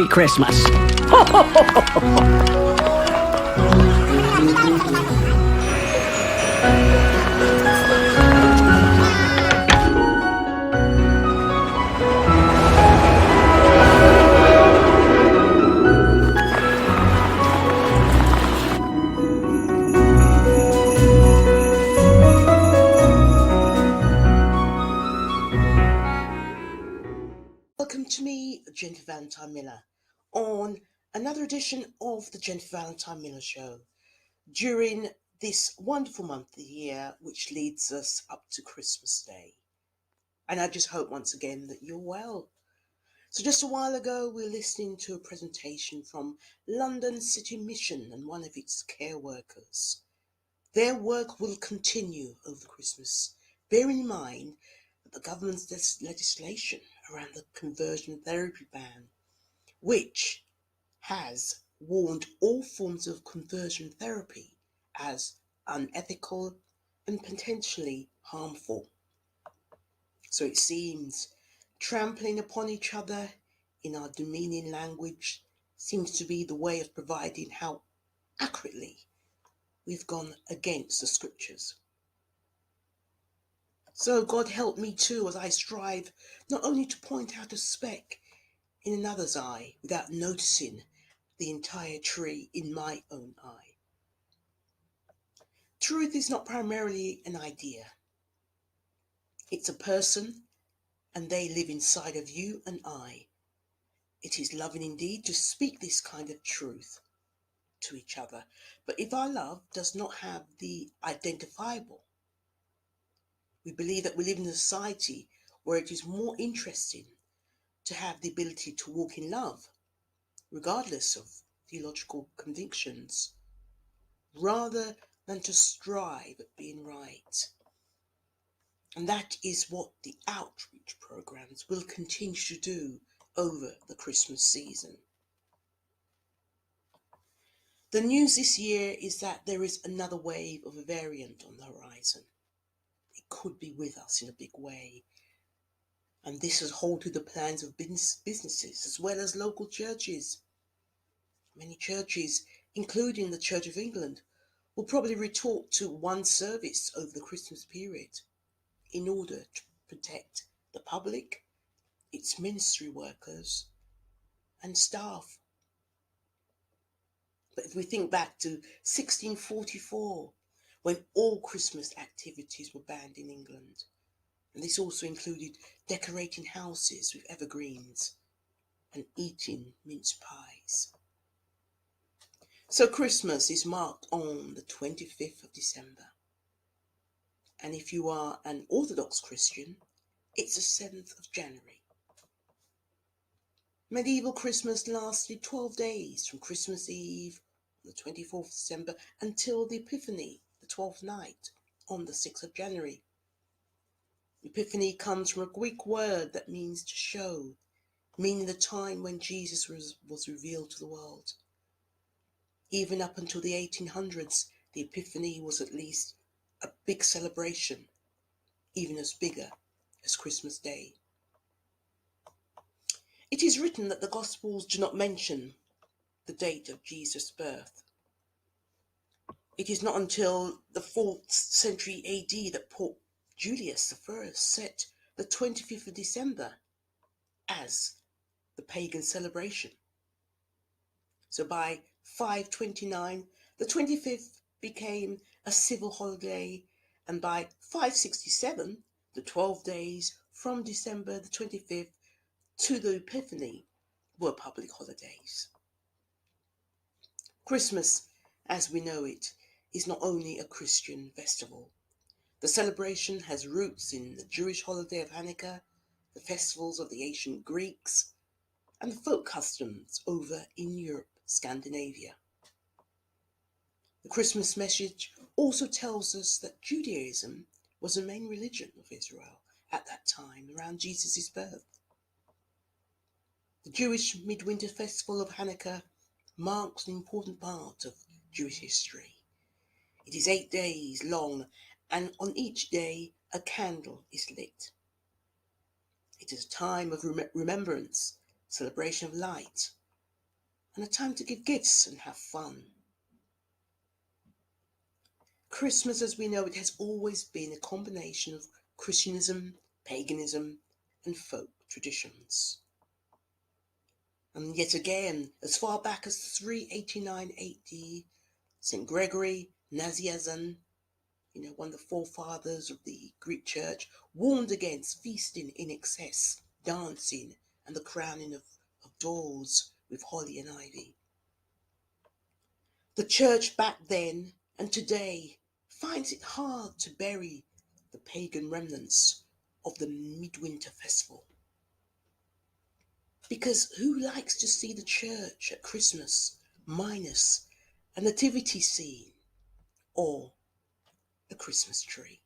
Merry Christmas. Welcome to me, Jennifer Valentine-Miller, on another edition of the Jennifer Valentine-Miller Show during this wonderful month of the year, which leads us up to Christmas Day. And I just hope once again that you're well. So just a while ago, we were listening to a presentation from London City Mission and one of its care workers. Their work will continue over Christmas, bearing in mind that the government's legislation around the conversion therapy ban, which has warned all forms of conversion therapy as unethical and potentially harmful. So it seems trampling upon each other in our demeaning language seems to be the way of providing how accurately we've gone against the scriptures. So God help me too as I strive not only to point out a speck in another's eye without noticing the entire tree in my own eye. Truth is not primarily an idea. It's a person, and they live inside of you and I. It is loving indeed to speak this kind of truth to each other. But if our love does not have the identifiable, we believe that we live in a society where it is more interesting to have the ability to walk in love, regardless of theological convictions, rather than to strive at being right. And that is what the outreach programs will continue to do over the Christmas season. The news this year is that there is another wave of a variant on the horizon. It could be with us in a big way. And this has halted the plans of businesses as well as local churches. Many churches, including the Church of England, will probably resort to one service over the Christmas period in order to protect the public, its ministry workers, and staff. But if we think back to 1644, when all Christmas activities were banned in England, and this also included decorating houses with evergreens and eating mince pies. So Christmas is marked on the 25th of December. And if you are an Orthodox Christian, it's the 7th of January. Medieval Christmas lasted 12 days from Christmas Eve, the 24th of December, until the Epiphany, the 12th night, on the 6th of January. Epiphany comes from a Greek word that means to show, meaning the time when Jesus was revealed to the world. Even up until the 1800s, the Epiphany was at least a big celebration, even as bigger as Christmas Day. It is written that the Gospels do not mention the date of Jesus' birth. It is not until the 4th century AD that Pope Julius I set the 25th of December as the pagan celebration. So by 529, the 25th became a civil holiday, and by 567, the 12 days from December the 25th to the Epiphany were public holidays. Christmas, as we know it, is not only a Christian festival. The celebration has roots in the Jewish holiday of Hanukkah, the festivals of the ancient Greeks, and the folk customs over in Europe, Scandinavia. The Christmas message also tells us that Judaism was the main religion of Israel at that time, around Jesus' birth. The Jewish midwinter festival of Hanukkah marks an important part of Jewish history. It is 8 days long, and on each day a candle is lit. It is a time of remembrance, celebration of light, and a time to give gifts and have fun. Christmas, as we know it, has always been a combination of Christianism, paganism, and folk traditions. And yet again, as far back as 389 AD, St. Gregory Nazianzen, one of the forefathers of the Greek church, warned against feasting in excess, dancing, and the crowning of doors with holly and ivy. The church back then and today finds it hard to bury the pagan remnants of the midwinter festival. Because who likes to see the church at Christmas minus a nativity scene or a Christmas tree?